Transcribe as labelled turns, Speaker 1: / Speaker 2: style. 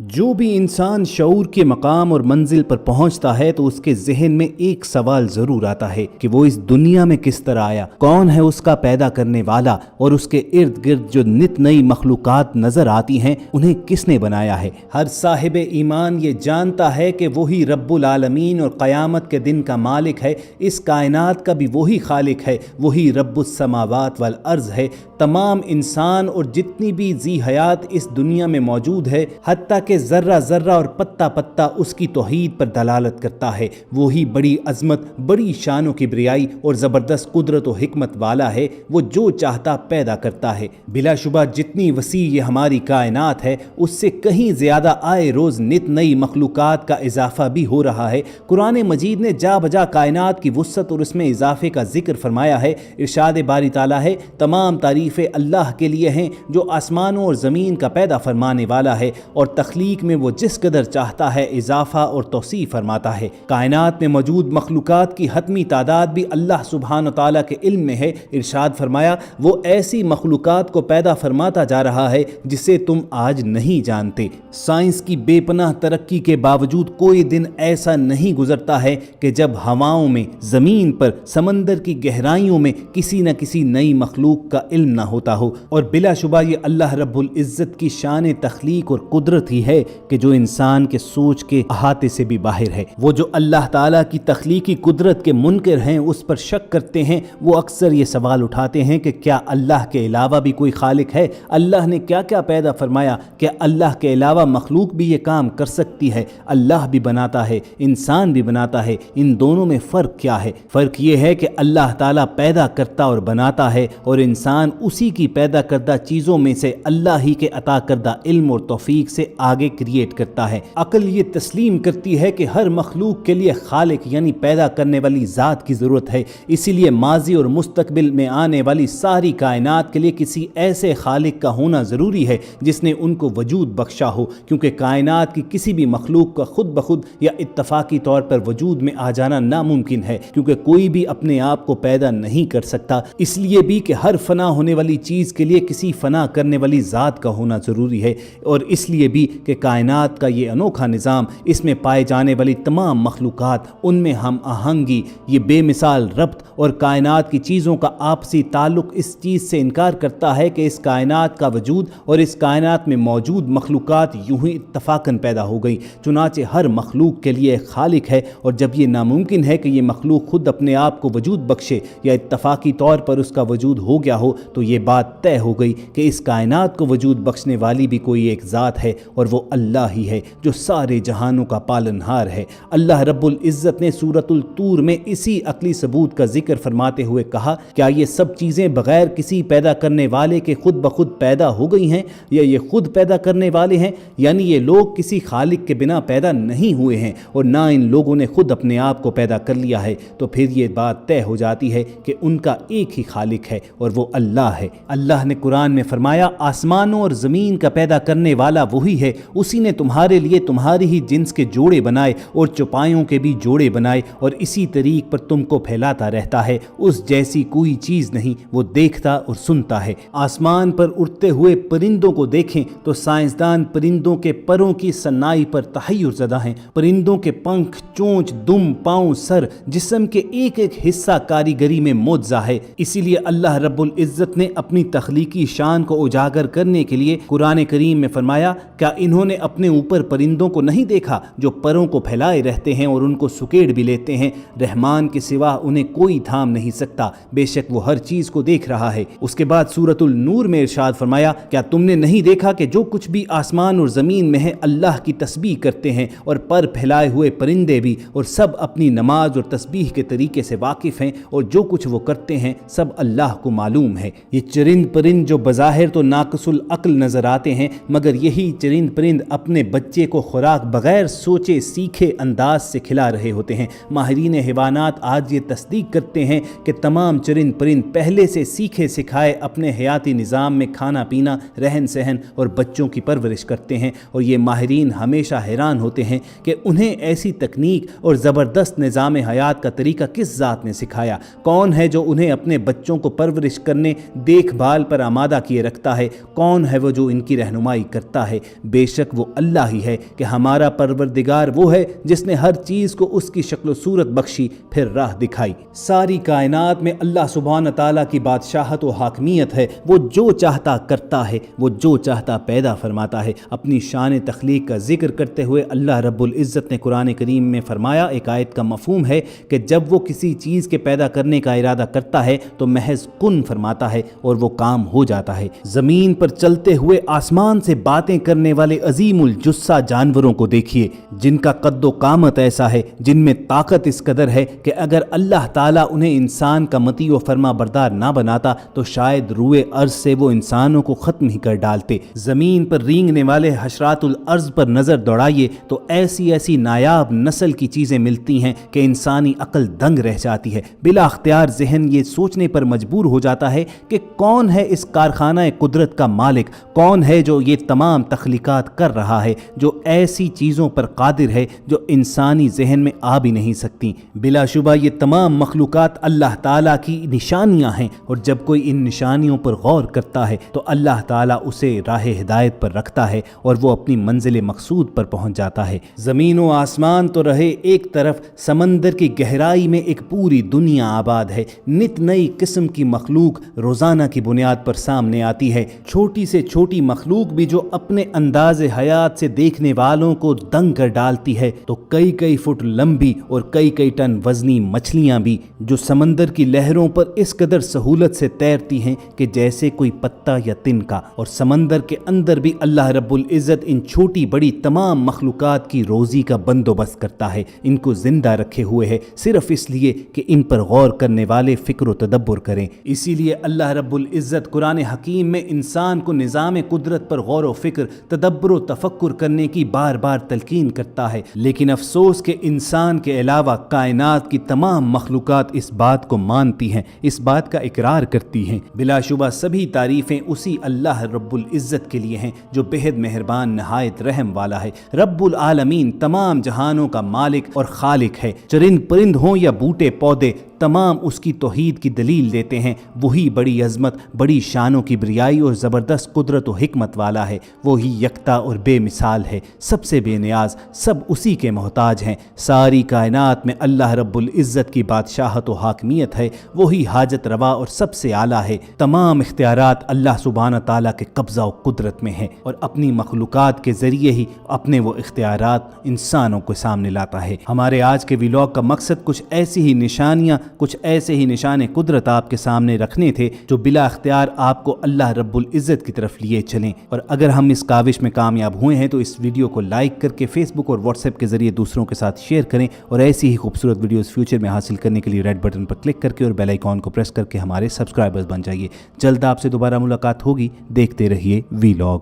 Speaker 1: جو بھی انسان شعور کے مقام اور منزل پر پہنچتا ہے تو اس کے ذہن میں ایک سوال ضرور آتا ہے کہ وہ اس دنیا میں کس طرح آیا، کون ہے اس کا پیدا کرنے والا، اور اس کے ارد گرد جو نت نئی مخلوقات نظر آتی ہیں انہیں کس نے بنایا ہے۔ ہر صاحب ایمان یہ جانتا ہے کہ وہی رب العالمین اور قیامت کے دن کا مالک ہے، اس کائنات کا بھی وہی خالق ہے، وہی رب السماوات والارض ہے۔ تمام انسان اور جتنی بھی ذی حیات اس دنیا میں موجود ہے، حتیٰ کہ ذرہ ذرہ اور پتا پتا اس کی توحید پر دلالت کرتا ہے۔ وہی بڑی عظمت، بڑی شان و کبریائی اور زبردست قدرت و حکمت والا ہے، وہ جو چاہتا پیدا کرتا ہے۔ بلا شبہ جتنی وسیع یہ ہماری کائنات ہے، اس سے کہیں زیادہ آئے روز نت نئی مخلوقات کا اضافہ بھی ہو رہا ہے۔ قرآن مجید نے جا بجا کائنات کی وسعت اور اس میں اضافے کا ذکر فرمایا ہے۔ ارشاد باری تعالیٰ ہے، تمام تعریفیں اللہ کے لیے ہیں جو آسمانوں اور زمین کا پیدا فرمانے والا ہے، اور تخلیق میں وہ جس قدر چاہتا ہے اضافہ اور توسیع فرماتا ہے۔ کائنات میں موجود مخلوقات کی حتمی تعداد بھی اللہ سبحانہ تعالیٰ کے علم میں ہے۔ ارشاد فرمایا، وہ ایسی مخلوقات کو پیدا فرماتا جا رہا ہے جسے تم آج نہیں جانتے۔ سائنس کی بے پناہ ترقی کے باوجود کوئی دن ایسا نہیں گزرتا ہے کہ جب ہواؤں میں، زمین پر، سمندر کی گہرائیوں میں کسی نہ کسی نئی مخلوق کا علم نہ ہوتا ہو، اور بلا شبہ یہ اللہ رب العزت کی شان تخلیق اور قدرت ہی ہے کہ جو انسان کے سوچ کے احاطے سے بھی باہر ہے۔ وہ جو اللہ تعالیٰ کی تخلیقی قدرت کے منکر ہیں، اس پر شک کرتے ہیں، وہ اکثر یہ سوال اٹھاتے ہیں کہ کیا اللہ کے علاوہ بھی کوئی خالق ہے؟ اللہ نے کیا کیا پیدا فرمایا؟ کیا اللہ کے علاوہ مخلوق بھی یہ کام کر سکتی ہے؟ اللہ بھی بناتا ہے، انسان بھی بناتا ہے، ان دونوں میں فرق کیا ہے؟ فرق یہ ہے کہ اللہ تعالیٰ پیدا کرتا اور بناتا ہے، اور انسان اسی کی پیدا کردہ چیزوں میں سے اللہ ہی کے عطا کردہ علم اور توفیق سے آگے کریٹ کرتا ہے۔ عقل یہ تسلیم کرتی ہے کہ ہر مخلوق کے لیے خالق یعنی پیدا کرنے والی ذات کی ضرورت ہے، اسی لیے ماضی اور مستقبل میں آنے والی ساری کائنات کے لیے کسی ایسے خالق کا ہونا ضروری ہے جس نے ان کو وجود بخشا ہو، کیونکہ کائنات کی کسی بھی مخلوق کا خود بخود یا اتفاقی طور پر وجود میں آ جانا ناممکن ہے، کیونکہ کوئی بھی اپنے آپ کو پیدا نہیں کر سکتا۔ اس لیے بھی کہ ہر فنا ہونے والی چیز کے لیے کسی فنا کرنے والی ذات کا ہونا ضروری ہے، اور اس لیے بھی کہ کائنات کا یہ انوکھا نظام، اس میں پائے جانے والی تمام مخلوقات، ان میں ہم آہنگی، یہ بے مثال ربط اور کائنات کی چیزوں کا آپسی تعلق اس چیز سے انکار کرتا ہے کہ اس کائنات کا وجود اور اس کائنات میں موجود مخلوقات یوں ہی اتفاقاً پیدا ہو گئی۔ چنانچہ ہر مخلوق کے لیے ایک خالق ہے، اور جب یہ ناممکن ہے کہ یہ مخلوق خود اپنے آپ کو وجود بخشے یا اتفاقی طور پر اس کا وجود ہو گیا ہو، تو یہ بات طے ہو گئی کہ اس کائنات کو وجود بخشنے والی بھی کوئی ایک ذات ہے، اور وہ اللہ ہی ہے جو سارے جہانوں کا پالنہار ہے۔ اللہ رب العزت نے سورۃ الطور میں اسی عقلی ثبوت کا ذکر فرماتے ہوئے کہا، کیا یہ سب چیزیں بغیر کسی پیدا کرنے والے کے خود بخود پیدا ہو گئی ہیں، یا یہ خود پیدا کرنے والے ہیں؟ یعنی یہ لوگ کسی خالق کے بنا پیدا نہیں ہوئے ہیں، اور نہ ان لوگوں نے خود اپنے آپ کو پیدا کر لیا ہے۔ تو پھر یہ بات طے ہو جاتی ہے کہ ان کا ایک ہی خالق ہے، اور وہ اللہ ہے۔ اللہ نے قرآن میں فرمایا، آسمانوں اور زمین کا پیدا کرنے والا وہی ہے، اسی نے تمہارے لیے تمہاری ہی جنس کے جوڑے بنائے اور چوپایوں کے بھی جوڑے بنائے، اور اسی طریق پر تم کو پھیلاتا رہتا ہے، اس جیسی کوئی چیز نہیں، وہ دیکھتا اور سنتا ہے۔ آسمان پر اڑتے ہوئے پرندوں کو دیکھیں تو سائنسدان پرندوں کے پروں کی صناعی پر تحیر زدہ ہیں۔ پرندوں کے پنکھ، چونچ، دم، پاؤں، سر، جسم کے ایک ایک حصہ کاریگری میں معجزہ ہے۔ اسی لیے اللہ رب العزت نے اپنی تخلیقی شان کو اجاگر کرنے کے لیے قرآن کریم میں فرمایا، کیا انہوں نے اپنے اوپر پرندوں کو نہیں دیکھا جو پروں کو پھیلائے رہتے ہیں اور ان کو سکیڑ بھی لیتے ہیں؟ رحمان کے سوا انہیں کوئی تھام نہیں سکتا، بے شک وہ ہر چیز کو دیکھ رہا ہے۔ اس کے بعد سورۃ النور میں ارشاد فرمایا، کیا تم نے نہیں دیکھا کہ جو کچھ بھی آسمان اور زمین میں ہے اللہ کی تسبیح کرتے ہیں، اور پر پھیلائے ہوئے پرندے بھی، اور سب اپنی نماز اور تسبیح کے طریقے سے واقف ہیں، اور جو کچھ وہ کرتے ہیں سب اللہ کو معلوم ہے۔ یہ چرند پرند جو بظاہر تو ناقص العقل نظر آتے ہیں، مگر یہی چرند پرند اپنے بچے کو خوراک بغیر سوچے سیکھے انداز سے کھلا رہے ہوتے ہیں۔ ماہرین حیوانات آج یہ تصدیق کرتے ہیں کہ تمام چرند پرند پہلے سے سیکھے سکھائے اپنے حیاتی نظام میں کھانا پینا، رہن سہن اور بچوں کی پرورش کرتے ہیں، اور یہ ماہرین ہمیشہ حیران ہوتے ہیں کہ انہیں ایسی تکنیک اور زبردست نظام حیات کا طریقہ کس ذات نے سکھایا؟ کون ہے جو انہیں اپنے بچوں کو پرورش کرنے، دیکھ بھال پر آمادہ کیے رکھتا ہے؟ کون ہے وہ جو ان کی رہنمائی کرتا ہے؟ بے شک وہ اللہ ہی ہے کہ ہمارا پروردگار وہ ہے جس نے ہر چیز کو اس کی شکل و صورت بخشی پھر راہ دکھائی۔ ساری کائنات میں اللہ سبحانہ تعالیٰ کی بادشاہت و حاکمیت ہے۔ وہ جو چاہتا کرتا ہے، وہ جو چاہتا پیدا فرماتا ہے۔ اپنی شان تخلیق کا ذکر کرتے ہوئے اللہ رب العزت نے قرآن کریم میں فرمایا، ایک آیت کا مفہوم ہے کہ جب وہ کسی چیز کے پیدا کرنے کا ارادہ کرتا ہے تو محض کن فرماتا ہے اور وہ کام ہو جاتا ہے۔ زمین پر چلتے ہوئے آسمان سے باتیں کرنے والے عظیم الجثہ جانوروں کو دیکھیے، جن کا قد و قامت ایسا ہے، جن میں طاقت اس قدر ہے کہ اگر اللہ تعالیٰ انہیں انسان کا مطیع و فرما بردار نہ بناتا تو شاید روئے ارض سے وہ انسانوں کو ختم ہی کر ڈالتے۔ زمین پر رینگنے والے حشرات الارض پر نظر دوڑائیے تو ایسی ایسی نایاب نسل کی چیزیں ملتی ہیں کہ انسانی عقل دنگ رہ جاتی ہے۔ بلا اختیار ذہن یہ سوچنے پر مجبور ہو جاتا ہے کہ کون ہے اس کارخانہ قدرت کا مالک، کون ہے جو یہ تمام تخلیقات کر رہا ہے، جو ایسی چیزوں پر قادر ہے جو انسانی ذہن میں آ بھی نہیں سکتی۔ بلا شبہ یہ تمام مخلوقات اللہ تعالیٰ کی نشانیاں ہیں، اور جب کوئی ان نشانیوں پر غور کرتا ہے تو اللہ تعالیٰ اسے راہ ہدایت پر رکھتا ہے اور وہ اپنی منزل مقصود پر پہنچ جاتا ہے۔ زمین و آسمان تو رہے ایک طرف، سمندر کی گہرائی میں ایک پوری دنیا آباد ہے۔ نت نئی قسم کی مخلوق روزانہ کی بنیاد پر سامنے آتی ہے۔ چھوٹی سے چھوٹی مخلوق بھی جو اپنے انداز حیات سے دیکھنے والوں کو دنگ کر ڈالتی ہے، تو کئی کئی فٹ لمبی اور کئی کئی ٹن وزنی مچھلیاں بھی جو سمندر کی لہروں پر اس قدر سہولت سے تیرتی ہیں کہ جیسے کوئی پتا یا تنکا، اور سمندر کے اندر بھی اللہ رب العزت ان چھوٹی بڑی تمام مخلوقات کی روزی کا بندوبست کرتا ہے، ان کو زندہ رکھے ہوئے ہے صرف اس لیے کہ ان پر غور کرنے والے فکر و تدبر کریں۔ اسی لیے اللہ رب العزت قرآن حکیم میں انسان کو نظام قدرت پر غور و فکر، تدبر و تفکر کرنے کی بار بار تلقین کرتا ہے، لیکن افسوس کہ انسان کے علاوہ کائنات کی تمام مخلوقات اس بات کو مانتی ہیں، اس بات کا اقرار کرتی ہیں۔ بلا شبہ سبھی تعریفیں اسی اللہ رب العزت کے لیے ہیں جو بہت مہربان نہایت رحم والا ہے۔ رب العالمین تمام جہانوں کا مالک اور خالق ہے۔ چرند پرند ہوں یا بوٹے پودے، تمام اس کی توحید کی دلیل دیتے ہیں۔ وہی بڑی عظمت، بڑی شان و کبریائی اور زبردست قدرت و حکمت والا ہے۔ وہی یکتا اور بے مثال ہے، سب سے بے نیاز، سب اسی کے محتاج ہیں۔ ساری کائنات میں اللہ رب العزت کی بادشاہت و حاکمیت ہے۔ وہی حاجت روا اور سب سے اعلیٰ ہے۔ تمام اختیارات اللہ سبحانہ تعالیٰ کے قبضہ و قدرت میں ہیں، اور اپنی مخلوقات کے ذریعے ہی اپنے وہ اختیارات انسانوں کے سامنے لاتا ہے۔ ہمارے آج کے ویلاگ کا مقصد کچھ ایسی ہی نشانیاں، کچھ ایسے ہی نشان قدرت آپ کے سامنے رکھنے تھے جو بلا اختیار آپ کو اللہ رب العزت کی طرف لیے چلیں۔ اور اگر ہم اس کاوش میں کامیاب ہوئے ہیں تو اس ویڈیو کو لائک کر کے فیس بک اور واٹس ایپ کے ذریعے دوسروں کے ساتھ شیئر کریں، اور ایسی ہی خوبصورت ویڈیوز فیوچر میں حاصل کرنے کے لیے ریڈ بٹن پر کلک کر کے اور بیل آئیکن کو پریس کر کے ہمارے سبسکرائبرز بن جائیے۔ جلد آپ سے دوبارہ ملاقات ہوگی۔ دیکھتے رہیے ویلاگ۔